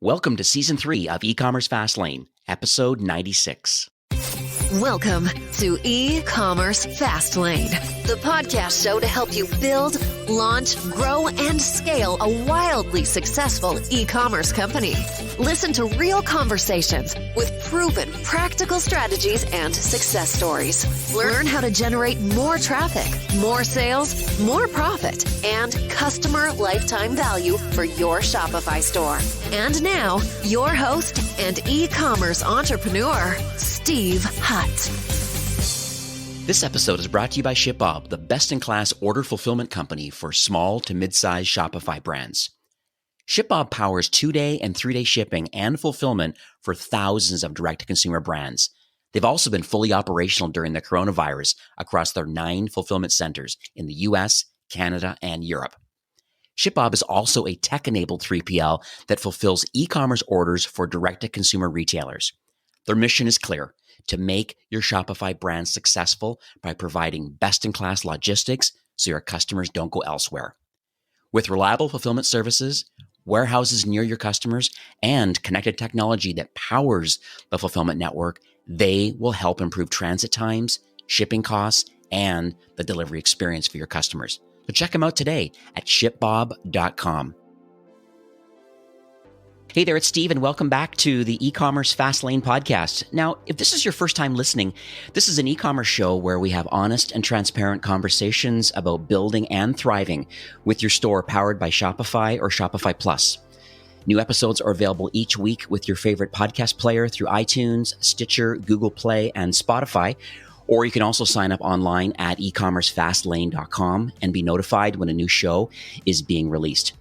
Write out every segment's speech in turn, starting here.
Welcome to Season 3 of E-Commerce Fastlane, Episode 96. Welcome to E-Commerce Fastlane, the podcast show to help you build, launch, grow, and scale a wildly successful e-commerce company. Listen to real conversations with proven practical strategies and success stories. Learn how to generate more traffic, more sales, more profit, and customer lifetime value for your Shopify store. And now, your host and e-commerce entrepreneur, Steve Hutt. This episode is brought to you by ShipBob, the best-in-class order fulfillment company for small to mid-size Shopify brands. ShipBob powers 2-day and 3-day shipping and fulfillment for thousands of direct-to-consumer brands. They've also been fully operational during the coronavirus across their 9 fulfillment centers in the US, Canada, and Europe. ShipBob is also a tech-enabled 3PL that fulfills e-commerce orders for direct-to-consumer retailers. Their mission is clear: to make your Shopify brand successful by providing best-in-class logistics so your customers don't go elsewhere. With reliable fulfillment services, warehouses near your customers, and connected technology that powers the fulfillment network, they will help improve transit times, shipping costs, and the delivery experience for your customers. So check them out today at shipbob.com. Hey there, it's Steve, and welcome back to the E-Commerce Fastlane podcast. Now, if this is your first time listening, this is an e-commerce show where we have honest and transparent conversations about building and thriving with your store powered by Shopify or Shopify Plus. New episodes are available each week with your favorite podcast player through iTunes, Stitcher, Google Play, and Spotify. Or you can also sign up online at ecommercefastlane.com and be notified when a new show is being released.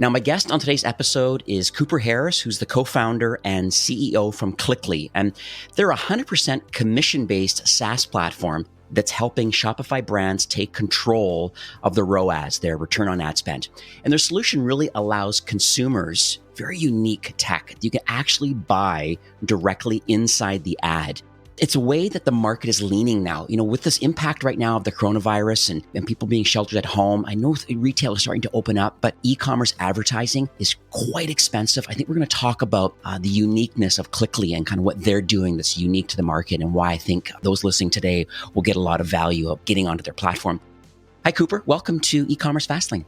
Now, my guest on today's episode is Cooper Harris, who's the co-founder and CEO from Clickly. And they're a 100% commission-based SaaS platform that's helping Shopify brands take control of the ROAS, their return on ad spend. And their solution really allows consumers very unique tech you can actually buy directly inside the ad. It's a way that the market is leaning now. You know, with this impact right now of the coronavirus and people being sheltered at home, I know retail is starting to open up, but e-commerce advertising is quite expensive. I think we're going to talk about the uniqueness of Clickly and kind of what they're doing that's unique to the market and why I think those listening today will get a lot of value of getting onto their platform. Hi, Cooper. Welcome to E-Commerce Fastlane.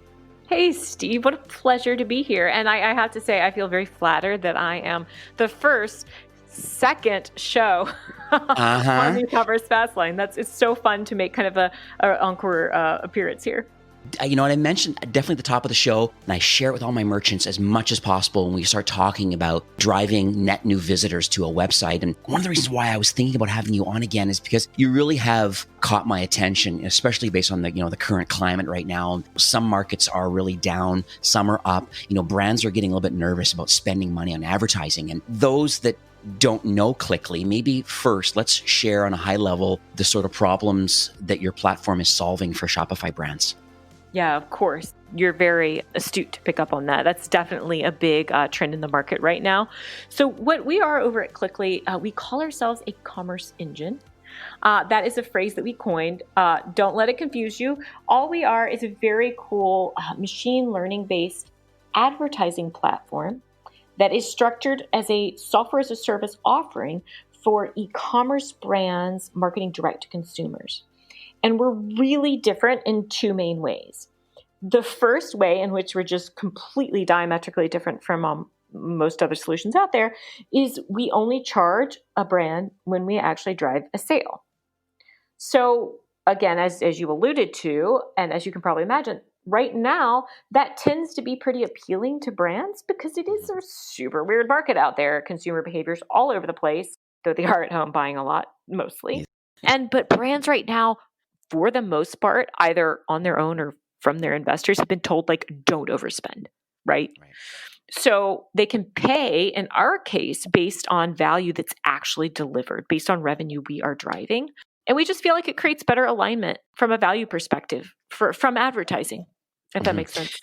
Hey, Steve, what a pleasure to be here. And I have to say, I feel very flattered that I am the second show on the E-Commerce Fastlane. It's so fun to make kind of a encore appearance here. You know what I mentioned definitely at the top of the show, and I share it with all my merchants as much as possible when we start talking about driving net new visitors to a website. And one of the reasons why I was thinking about having you on again is because you really have caught my attention, especially based on the current climate right now. Some markets are really down, some are up. Brands are getting a little bit nervous about spending money on advertising, and those that don't know Clickly, maybe first let's share on a high level the sort of problems that your platform is solving for Shopify brands. Yeah, of course. You're very astute to pick up on that. That's definitely a big trend in the market right now. So what we are over at Clickly, we call ourselves a commerce engine. That is a phrase that we coined. Don't let it confuse you. All we are is a very cool machine learning based advertising platform that is structured as a software as a service offering for e-commerce brands marketing direct to consumers. And we're really different in 2 main ways. The first way, in which we're just completely diametrically different from most other solutions out there, is we only charge a brand when we actually drive a sale. So again, as you alluded to, and as you can probably imagine, right now, that tends to be pretty appealing to brands because it is a super weird market out there. Consumer behaviors all over the place, though they are at home buying a lot, mostly. But brands right now, for the most part, either on their own or from their investors, have been told, don't overspend, right? So they can pay, in our case, based on value that's actually delivered, based on revenue we are driving. And we just feel like it creates better alignment from a value perspective from advertising. if that makes sense.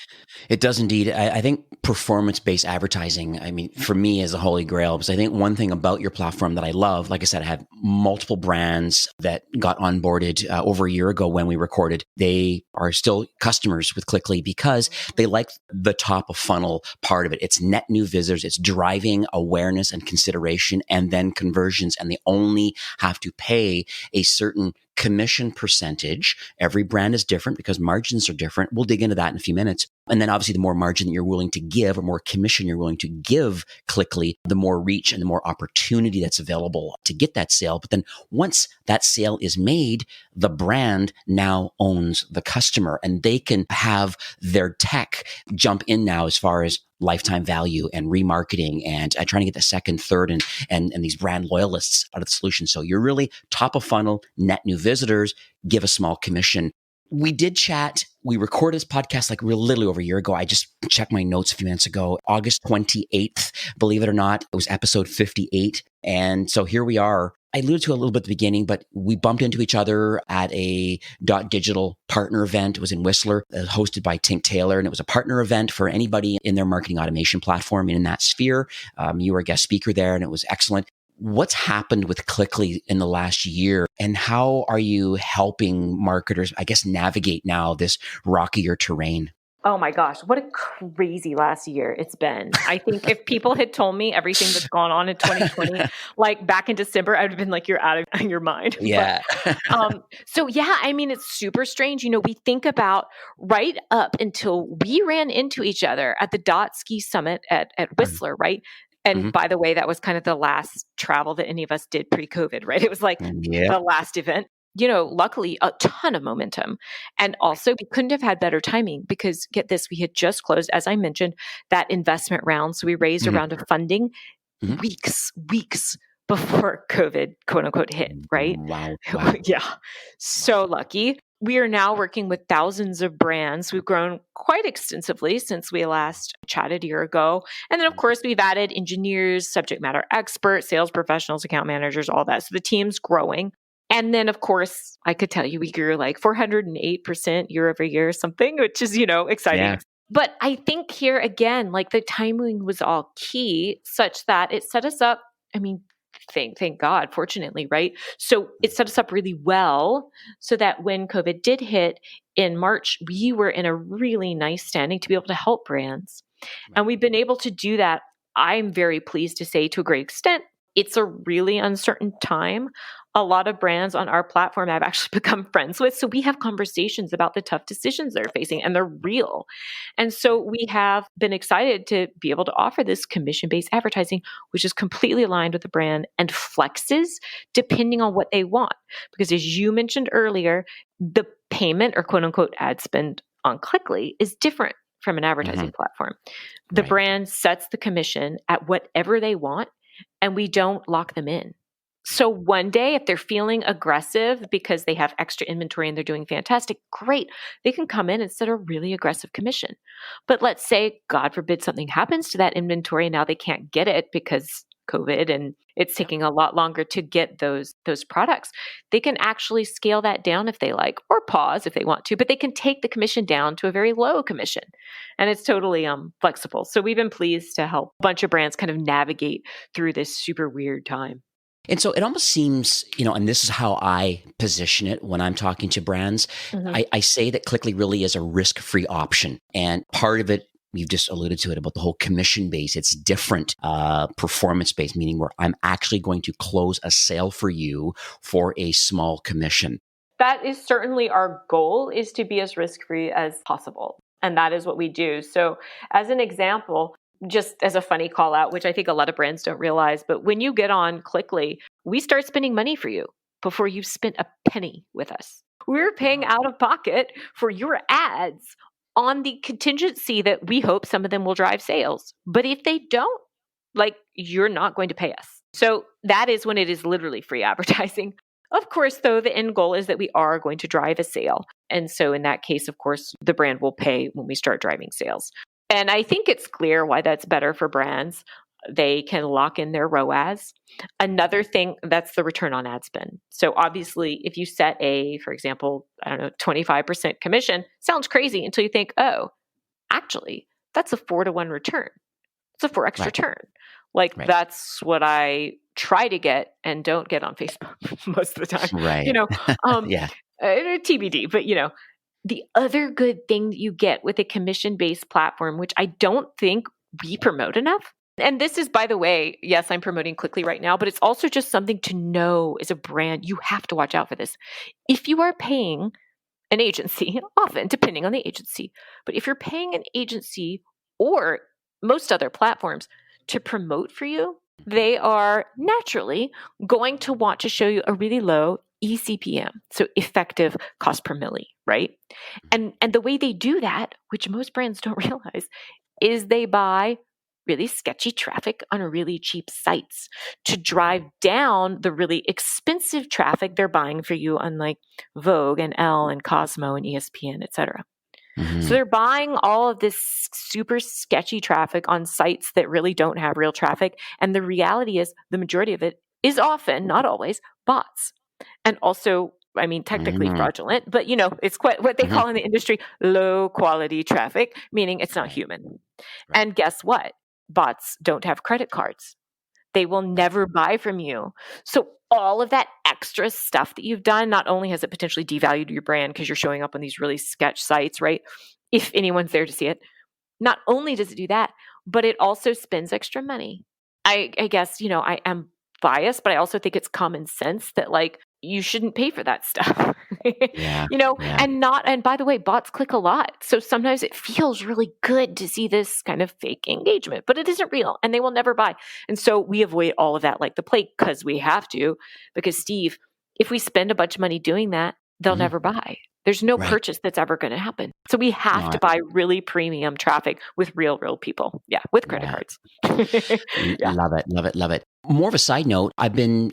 It does indeed. I think performance-based advertising, I mean, for me is the holy grail, because I think one thing about your platform that I love, like I said, I have multiple brands that got onboarded over a year ago when we recorded. They are still customers with Clickly because they like the top of funnel part of it. It's net new visitors. It's driving awareness and consideration and then conversions. And they only have to pay a certain commission percentage. Every brand is different because margins are different. We'll dig into that in a few minutes. And then obviously the more margin that you're willing to give or more commission you're willing to give Clickly, the more reach and the more opportunity that's available to get that sale. But then once that sale is made, the brand now owns the customer and they can have their tech jump in now as far as lifetime value and remarketing and trying to get the second, third, and these brand loyalists out of the solution. So you're really top of funnel, net new visitors, give a small commission. We did chat. We recorded this podcast like literally over a year ago. I just checked my notes a few minutes ago. August 28th, believe it or not, it was episode 58. And so here we are. I alluded to it a little bit at the beginning, but we bumped into each other at a Digital partner event. It was in Whistler, hosted by Tink Taylor. And it was a partner event for anybody in their marketing automation platform and in that sphere. You were a guest speaker there and it was excellent. What's happened with Clickly in the last year and how are you helping marketers, I guess, navigate now this rockier terrain? Oh my gosh, what a crazy last year it's been. I think if people had told me everything that's gone on in 2020, like back in December, I would have been like, you're out of your mind. Yeah. So yeah, I mean, it's super strange. You know, we think about right up until we ran into each other at the Ski Summit at Whistler, right? And by the way, that was kind of the last travel that any of us did pre-COVID, right? It was like the last event. You know, luckily a ton of momentum. And also we couldn't have had better timing because get this, we had just closed, as I mentioned, that investment round. So we raised a round of funding weeks before COVID, quote unquote, hit, right? Wow. Yeah. So lucky. We are now working with thousands of brands. We've grown quite extensively since we last chatted a year ago. And then, of course, we've added engineers, subject matter experts, sales professionals, account managers, all that. So the team's growing. And then, of course, I could tell you we grew like 408% year over year or something, which is, you know, exciting. Yeah. But I think here again, like the timing was all key such that it set us up. I mean, thank God, fortunately, right? So it set us up really well so that when COVID did hit in March, we were in a really nice standing to be able to help brands. And we've been able to do that, I'm very pleased to say, to a great extent. It's a really uncertain time. A lot of brands on our platform I've actually become friends with. So we have conversations about the tough decisions they're facing and they're real. And so we have been excited to be able to offer this commission-based advertising, which is completely aligned with the brand and flexes depending on what they want. Because as you mentioned earlier, the payment or quote unquote ad spend on Clickly is different from an advertising platform. The brand sets the commission at whatever they want and we don't lock them in. So one day, if they're feeling aggressive because they have extra inventory and they're doing fantastic, great. They can come in and set a really aggressive commission. But let's say, God forbid, something happens to that inventory and now they can't get it because COVID and it's taking a lot longer to get those products. They can actually scale that down if they like, or pause if they want to, but they can take the commission down to a very low commission. And it's totally flexible. So we've been pleased to help a bunch of brands kind of navigate through this super weird time. And so it almost seems, you know, and this is how I position it when I'm talking to brands. I say that Clickly really is a risk-free option. And part of it, you've just alluded to it about the whole commission base. It's different, performance-based, meaning where I'm actually going to close a sale for you for a small commission. That is certainly our goal, is to be as risk-free as possible. And that is what we do. So as an example, just as a funny call out, which I think a lot of brands don't realize, but when you get on Clickly, we start spending money for you before you've spent a penny with us. We're paying out of pocket for your ads on the contingency that we hope some of them will drive sales. But if they don't, like, you're not going to pay us. So that is when it is literally free advertising. Of course, though, the end goal is that we are going to drive a sale. And so in that case, of course, the brand will pay when we start driving sales. And I think it's clear why that's better for brands. They can lock in their ROAS. Another thing, that's the return on ad spend. So obviously, if you set for example, 25% commission, sounds crazy until you think, oh, actually, that's a 4-to-1 return. It's a 4x return. Like that's what I try to get and don't get on Facebook most of the time. Right. TBD, but the other good thing that you get with a commission-based platform, which I don't think we promote enough. And this is, by the way, yes, I'm promoting Clickly right now, but it's also just something to know as a brand. You have to watch out for this. If you are paying an agency, often depending on the agency, but if you're paying an agency or most other platforms to promote for you, they are naturally going to want to show you a really low ECPM, so effective cost per milli, right? And the way they do that, which most brands don't realize, is they buy really sketchy traffic on really cheap sites to drive down the really expensive traffic they're buying for you on like Vogue and Elle and Cosmo and ESPN, et cetera. So they're buying all of this super sketchy traffic on sites that really don't have real traffic. And the reality is the majority of it is often, not always, bots. And also, technically fraudulent, but it's quite what they call in the industry low quality traffic, meaning it's not human. And guess what? Bots don't have credit cards. They will never buy from you. So all of that extra stuff that you've done, not only has it potentially devalued your brand because you're showing up on these really sketch sites, right? If anyone's there to see it, not only does it do that, but it also spends extra money. I guess, I am biased, but I also think it's common sense that like you shouldn't pay for that stuff. And by the way, bots click a lot. So sometimes it feels really good to see this kind of fake engagement, but it isn't real and they will never buy. And so we avoid all of that like the plague because we have to, because Steve, if we spend a bunch of money doing that, they'll never buy. There's no purchase that's ever going to happen. So we have to buy really premium traffic with real people. Yeah, with credit cards. Love it. More of a side note, I've been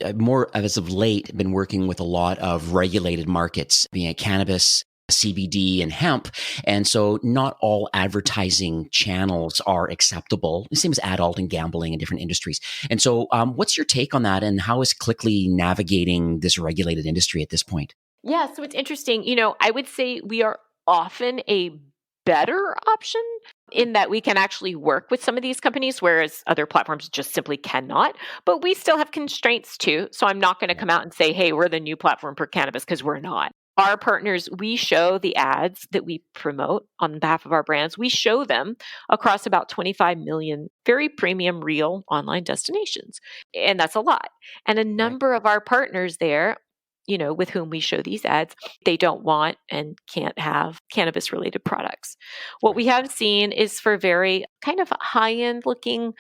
as of late, been working with a lot of regulated markets, being it cannabis, CBD, and hemp. And so not all advertising channels are acceptable. The same as adult and gambling in different industries. And so what's your take on that? And how is Clickly navigating this regulated industry at this point? Yeah, so it's interesting. I would say we are often a better option in that we can actually work with some of these companies, whereas other platforms just simply cannot. But we still have constraints too. So I'm not going to come out and say, hey, we're the new platform for cannabis, because we're not. Our partners, we show the ads that we promote on behalf of our brands. We show them across about 25 million very premium real online destinations. And that's a lot. And a number of our partners there, with whom we show these ads, they don't want and can't have cannabis related products. What we have seen is for very kind of high end looking,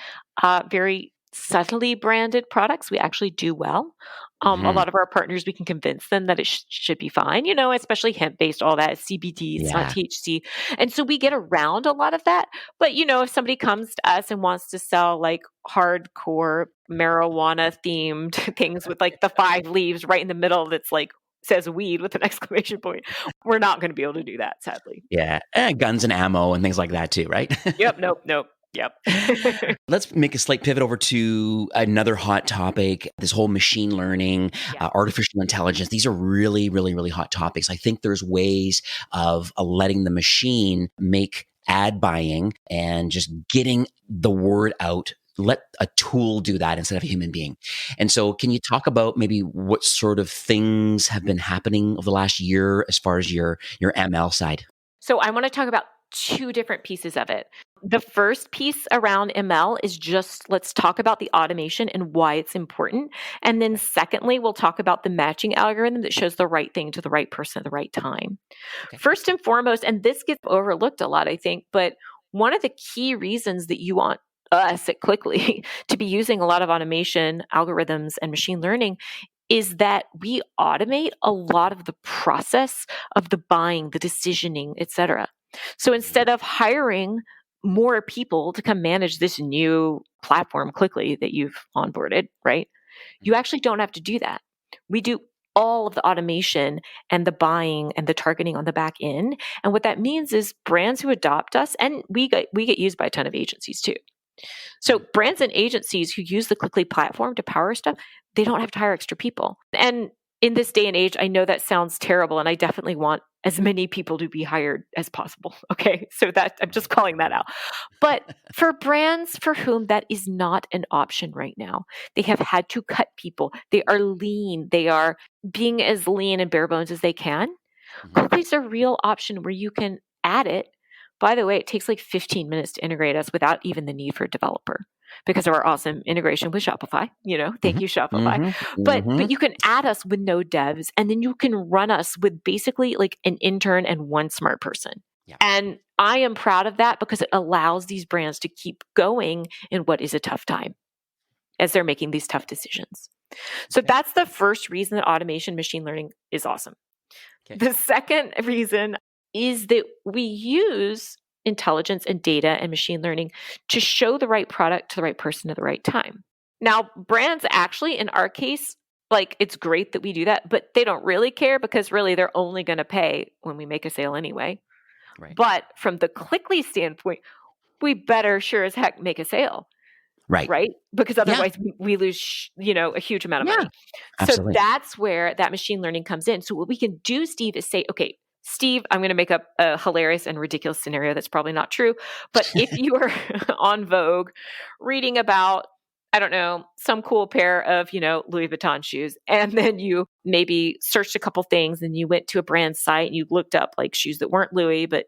very subtly branded products, we actually do well. A lot of our partners, we can convince them that it should be fine, especially hemp-based, all that is CBD, it's not THC. And so we get around a lot of that. But, if somebody comes to us and wants to sell like hardcore marijuana-themed things with like the 5 leaves right in the middle that's like says weed with an exclamation point, we're not going to be able to do that, sadly. Yeah, and guns and ammo and things like that too, right? Yep, nope. Yep. Let's make a slight pivot over to another hot topic, this whole machine learning, artificial intelligence. These are really, really, really hot topics. I think there's ways of letting the machine make ad buying and just getting the word out. Let a tool do that instead of a human being. And so can you talk about maybe what sort of things have been happening over the last year as far as your ML side? So I want to talk about 2 different pieces of it. The first piece around ML is just let's talk about the automation and why it's important. And then secondly, we'll talk about the matching algorithm that shows the right thing to the right person at the right time. Okay. First and foremost, and this gets overlooked a lot, I think, but one of the key reasons that you want us at Clickly to be using a lot of automation, algorithms, and machine learning is that we automate a lot of the process of the buying, the decisioning, et cetera. So instead of hiring more people to come manage this new platform Clickly that you've onboarded, right? You actually don't have to do that. We do all of the automation and the buying and the targeting on the back end. And what that means is brands who adopt us, and we get used by a ton of agencies too. So brands and agencies who use the Clickly platform to power stuff, they don't have to hire extra people. And in this day and age, I know that sounds terrible, and I definitely want as many people to be hired as possible. Okay. So that I'm just calling that out. But for brands for whom that is not an option right now, they have had to cut people. They are lean. They are being as lean and bare bones as they can. Quickly's a real option where you can add it. By the way, it takes like 15 minutes to integrate us without even the need for a developer because of our awesome integration with Shopify. Thank you, Shopify. But you can add us with no devs, and then you can run us with basically like an intern and one smart person. Yeah. And I am proud of that because it allows these brands to keep going in what is a tough time as they're making these tough decisions. So that's the first reason that automation machine learning is awesome. Okay. The second reason is that we use intelligence and data and machine learning to show the right product to the right person at the right time. Now, brands actually, in our case, like it's great that we do that, but they don't really care because really they're only going to pay when we make a sale anyway. Right. But from the Clickly standpoint, we better sure as heck make a sale. Right. Because otherwise we lose, a huge amount of money. Absolutely. So that's where that machine learning comes in. So what we can do, Steve, is say, okay, Steve, I'm going to make up a hilarious and ridiculous scenario that's probably not true. But if you are on Vogue reading about, I don't know, some cool pair of, Louis Vuitton shoes, and then you maybe searched a couple things and you went to a brand site and you looked up like shoes that weren't Louis, but,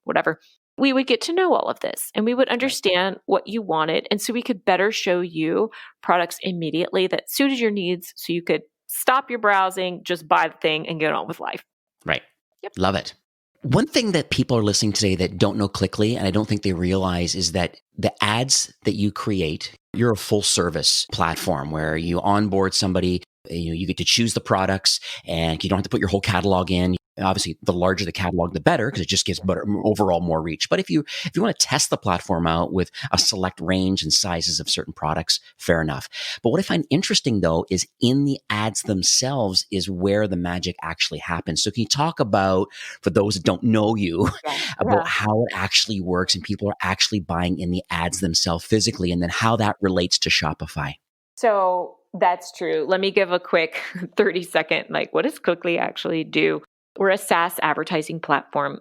whatever. We would get to know all of this and we would understand what you wanted. And so we could better show you products immediately that suited your needs so you could stop your browsing, just buy the thing and get on with life. Right. Yep. Love it. One thing that people are listening today that don't know Clickly, and I don't think they realize, is that the ads that you create, you're a full service platform where you onboard somebody, you get to choose the products and you don't have to put your whole catalog in. Obviously, the larger the catalog, the better, because it just gives overall more reach. But if you want to test the platform out with a select range and sizes of certain products, fair enough. But what I find interesting, though, is in the ads themselves is where the magic actually happens. So can you talk about, for those that don't know you, about how it actually works and people are actually buying in the ads themselves physically, and then how that relates to Shopify? So that's true. Let me give a quick 30-second, what does Clickly actually do? We're a SaaS advertising platform.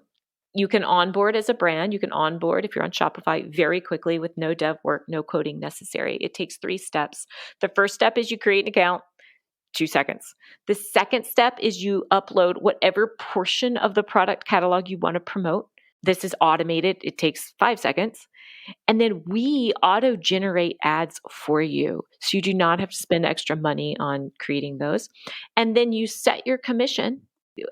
You can onboard as a brand. You can onboard if you're on Shopify very quickly with no dev work, no coding necessary. It takes 3 steps. The first step is you create an account, 2 seconds. The second step is you upload whatever portion of the product catalog you want to promote. This is automated. It takes 5 seconds. And then we auto-generate ads for you. So you do not have to spend extra money on creating those. And then you set your commission.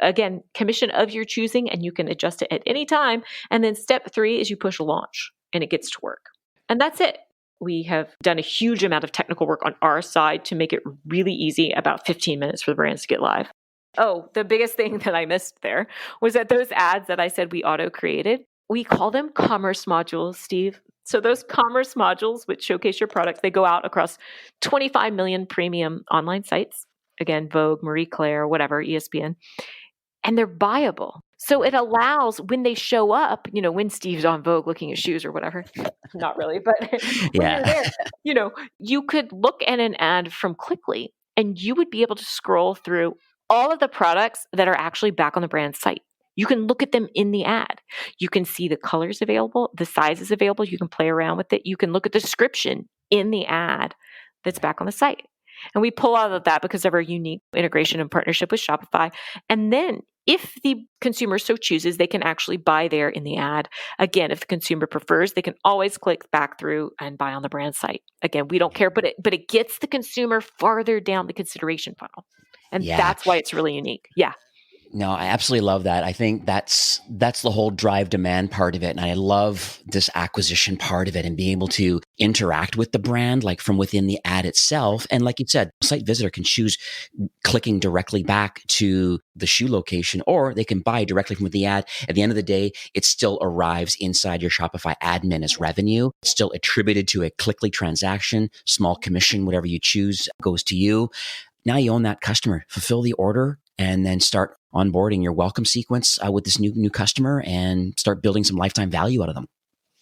Again, commission of your choosing, and you can adjust it at any time. And then step 3 is you push launch and it gets to work. And that's it. We have done a huge amount of technical work on our side to make it really easy, about 15 minutes for the brands to get live. Oh, the biggest thing that I missed there was that those ads that I said we auto-created, we call them commerce modules, Steve. So those commerce modules, which showcase your product, they go out across 25 million premium online sites. Again, Vogue, Marie Claire, whatever, ESPN. And they're buyable. So it allows, when they show up, when Steve's on Vogue looking at shoes or whatever, not really, but when you're there, you could look at an ad from Clickly and you would be able to scroll through all of the products that are actually back on the brand site. You can look at them in the ad. You can see the colors available, the sizes available. You can play around with it. You can look at the description in the ad that's back on the site. And we pull out of that because of our unique integration and partnership with Shopify. And then if the consumer so chooses, they can actually buy there in the ad. Again, if the consumer prefers, they can always click back through and buy on the brand site. Again, we don't care, but it gets the consumer farther down the consideration funnel. And that's why it's really unique. Yeah. No, I absolutely love that. I think that's the whole drive demand part of it. And I love this acquisition part of it and being able to interact with the brand, like from within the ad itself. And like you said, a site visitor can choose clicking directly back to the shoe location, or they can buy directly from the ad. At the end of the day, it still arrives inside your Shopify admin as revenue. It's still attributed to a Clickly transaction, small commission, whatever you choose goes to you. Now you own that customer, fulfill the order, and then start onboarding your welcome sequence with this new customer and start building some lifetime value out of them.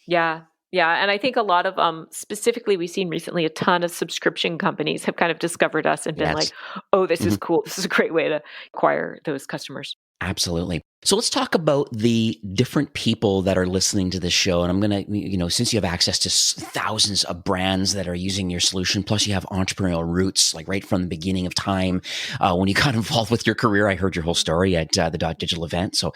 Yeah. Yeah, and I think a lot of specifically we've seen recently a ton of subscription companies have kind of discovered us and been like, Yes. "Oh, this is Mhm. cool. This is a great way to acquire those customers." Absolutely. So let's talk about the different people that are listening to this show. And I'm going to, since you have access to thousands of brands that are using your solution, plus you have entrepreneurial roots, like right from the beginning of time, when you got involved with your career, I heard your whole story at the Dot Digital event. So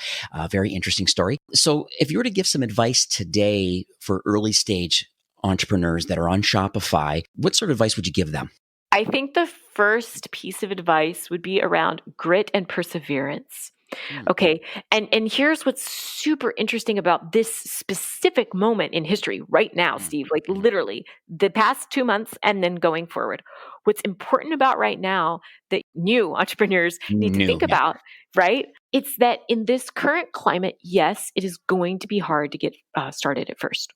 very interesting story. So if you were to give some advice today for early stage entrepreneurs that are on Shopify, what sort of advice would you give them? I think the first piece of advice would be around grit and perseverance. Mm. Okay. And here's what's super interesting about this specific moment in history right now, Mm. Steve, like literally the past 2 months and then going forward. What's important about right now that new entrepreneurs need to New, think yeah. about, right? It's that in this current climate, yes, it is going to be hard to get started at first.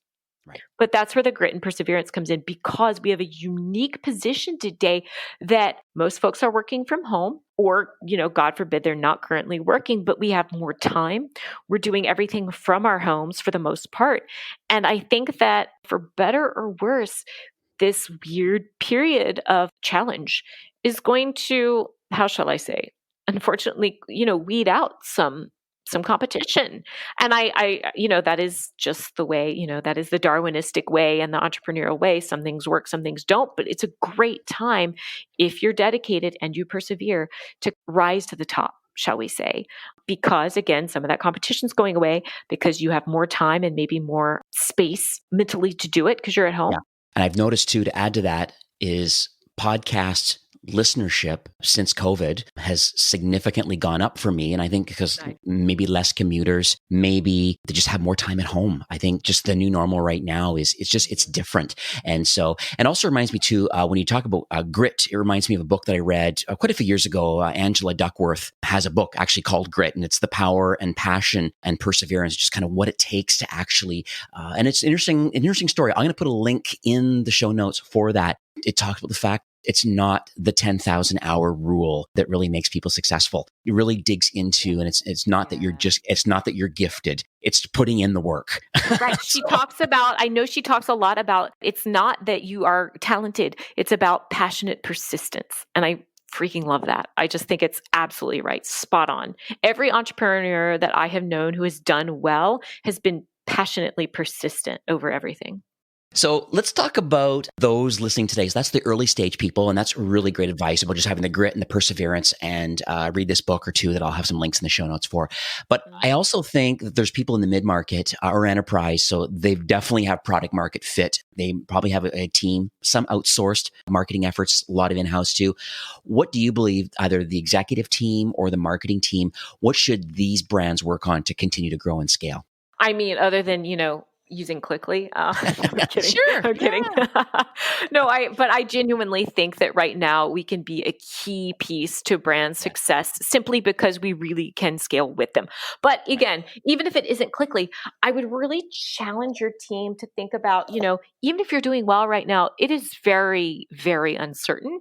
Right. But that's where the grit and perseverance comes in because we have a unique position today that most folks are working from home or, God forbid they're not currently working, but we have more time. We're doing everything from our homes for the most part. And I think that for better or worse, this weird period of challenge is going to, how shall I say, unfortunately, weed out some competition. And that is just the way, that is the Darwinistic way and the entrepreneurial way. Some things work, some things don't, but it's a great time if you're dedicated and you persevere to rise to the top, shall we say, because again, some of that competition's going away because you have more time and maybe more space mentally to do it because you're at home. Yeah. And I've noticed too, to add to that is podcast listenership since COVID has significantly gone up for me. And I think because Right. maybe less commuters, maybe they just have more time at home. I think just the new normal right now is it's different. And so, and also reminds me too, when you talk about grit, it reminds me of a book that I read quite a few years ago. Angela Duckworth has a book actually called Grit, and it's the power and passion and perseverance, just kind of what it takes to actually, and it's an interesting story. I'm going to put a link in the show notes for that. It talks about the fact it's not the 10,000 hour rule that really makes people successful. It really digs into, and it's not that you're gifted. It's putting in the work. Right. I know she talks a lot about it's not that you are talented. It's about passionate persistence. And I freaking love that. I just think it's absolutely right. Spot on. Every entrepreneur that I have known who has done well has been passionately persistent over everything. So let's talk about those listening today. So that's the early stage people, and that's really great advice about just having the grit and the perseverance. And read this book or two that I'll have some links in the show notes for. But I also think that there's people in the mid-market or enterprise, so they definitely have product market fit. They probably have a team, some outsourced marketing efforts, a lot of in-house too. What do you believe, either the executive team or the marketing team, what should these brands work on to continue to grow and scale? I mean, other than, using Quickly. I'm kidding. Sure. I'm kidding. Yeah. But I genuinely think that right now we can be a key piece to brand success simply because we really can scale with them. But again, even if it isn't Quickly, I would really challenge your team to think about, even if you're doing well right now, it is very, very uncertain.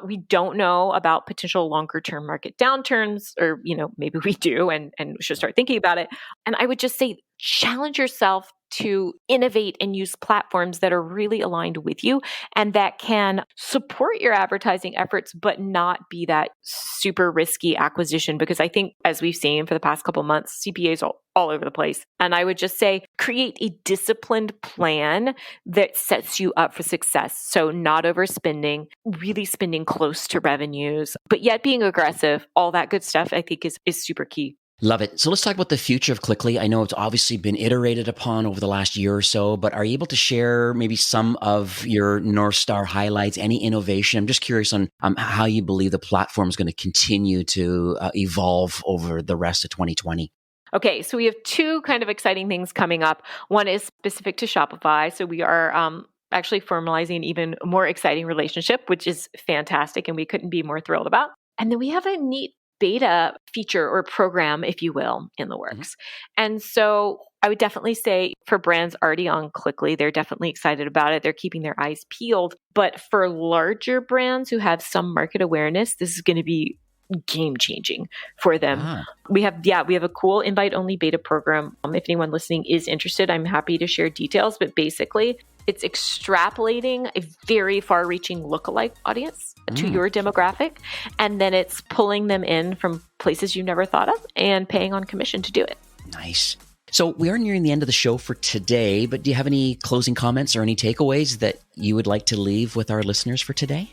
We don't know about potential longer term market downturns, or, maybe we do and should start thinking about it. And I would just say, challenge yourself to innovate and use platforms that are really aligned with you and that can support your advertising efforts, but not be that super risky acquisition. Because I think, as we've seen for the past couple of months, CPAs are all over the place. And I would just say, create a disciplined plan that sets you up for success. So not overspending, really spending close to revenues, but yet being aggressive, all that good stuff, I think is super key. Love it. So let's talk about the future of Quickly. I know it's obviously been iterated upon over the last year or so, but are you able to share maybe some of your North Star highlights, any innovation? I'm just curious on how you believe the platform is going to continue to evolve over the rest of 2020. Okay, so we have two kind of exciting things coming up. One is specific to Shopify. So we are actually formalizing an even more exciting relationship, which is fantastic, and we couldn't be more thrilled about. And then we have a neat beta feature or program, if you will, in the works. And so I would definitely say for brands already on Quickly, they're definitely excited about it. They're keeping their eyes peeled. But for larger brands who have some market awareness, this is going to be game changing for them. Ah. We have a cool invite only beta program. If anyone listening is interested, I'm happy to share details, but basically it's extrapolating a very far reaching lookalike audience to your demographic. And then it's pulling them in from places you never thought of and paying on commission to do it. Nice. So we are nearing the end of the show for today, but do you have any closing comments or any takeaways that you would like to leave with our listeners for today?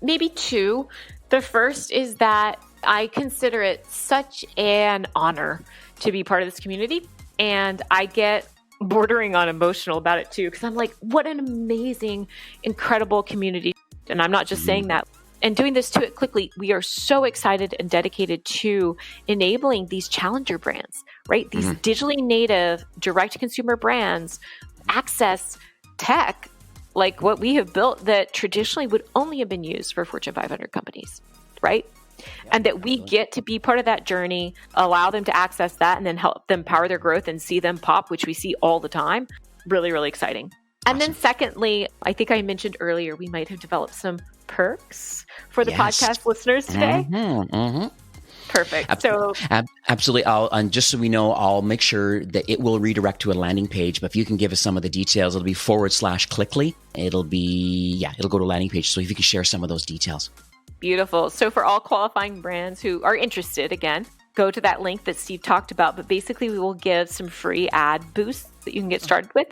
Maybe two. The first is that I consider it such an honor to be part of this community. And I get bordering on emotional about it too, because I'm like, what an amazing, incredible community. And I'm not just saying that. And doing this to it quickly, we are so excited and dedicated to enabling these challenger brands, right? These digitally native, direct-to-consumer brands access tech like what we have built that traditionally would only have been used for Fortune 500 companies, right? Yeah, and that we get to be part of that journey, allow them to access that, and then help them power their growth and see them pop, which we see all the time. Really, really exciting. And then secondly, I think I mentioned earlier, we might have developed some perks for the podcast listeners today. Perfect. So absolutely. And just so we know, I'll make sure that it will redirect to a landing page. But if you can give us some of the details, it'll be /Clickly. It'll go to a landing page. So if you can share some of those details. Beautiful. So for all qualifying brands who are interested, again, go to that link that Steve talked about. But basically, we will give some free ad boosts that you can get started with.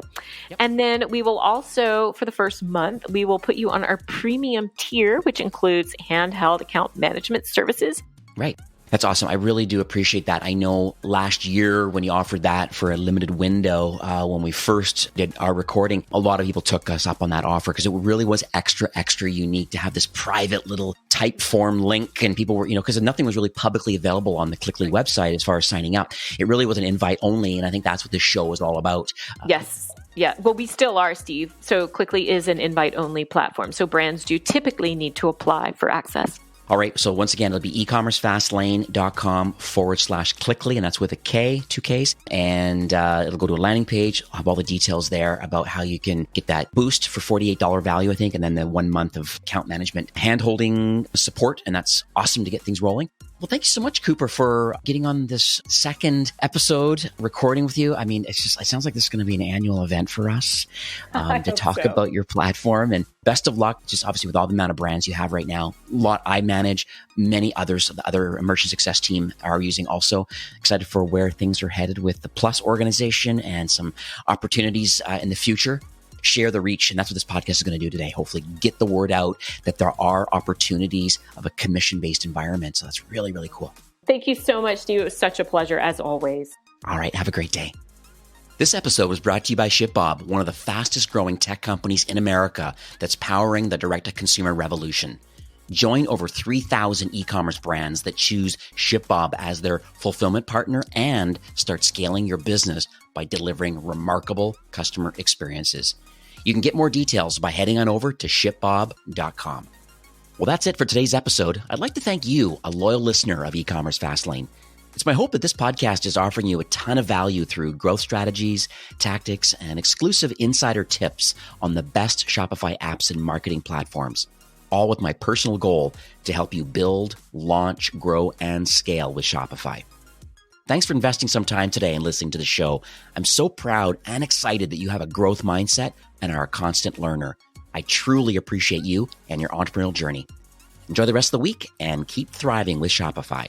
Yep. And then we will also, for the first month, we will put you on our premium tier, which includes handheld account management services. Right. That's awesome. I really do appreciate that. I know last year when you offered that for a limited window, when we first did our recording, a lot of people took us up on that offer because it really was extra unique to have this private little type form link. And people were, because nothing was really publicly available on the Clickly website as far as signing up. It really was an invite only. And I think that's what this show was all about. Yes. Yeah. Well, we still are, Steve. So Clickly is an invite only platform. So brands do typically need to apply for access. All right. So once again, it'll be ecommercefastlane.com/Clickly, and that's with a K, 2 Ks. And it'll go to a landing page. I'll have all the details there about how you can get that boost for $48 value, I think, and then the 1 month of account management hand-holding support. And that's awesome to get things rolling. Well, thank you so much, Cooper, for getting on this second episode, recording with you. I mean, it sounds like this is going to be an annual event for us to talk about your platform. And best of luck, just obviously with all the amount of brands you have right now. A lot I manage, many others, the other Immersion Success team are using also. Excited for where things are headed with the Plus organization and some opportunities in the future. Share the reach. And that's what this podcast is going to do today. Hopefully get the word out that there are opportunities of a commission-based environment. So that's really, really cool. Thank you so much, Steve. It was such a pleasure as always. All right. Have a great day. This episode was brought to you by ShipBob, one of the fastest growing tech companies in America that's powering the direct-to-consumer revolution. Join over 3,000 e-commerce brands that choose ShipBob as their fulfillment partner and start scaling your business by delivering remarkable customer experiences. You can get more details by heading on over to shipbob.com. Well, that's it for today's episode. I'd like to thank you, a loyal listener of E-commerce Fastlane. It's my hope that this podcast is offering you a ton of value through growth strategies, tactics, and exclusive insider tips on the best Shopify apps and marketing platforms, all with my personal goal to help you build, launch, grow, and scale with Shopify. Thanks for investing some time today and listening to the show. I'm so proud and excited that you have a growth mindset and are a constant learner. I truly appreciate you and your entrepreneurial journey. Enjoy the rest of the week and keep thriving with Shopify.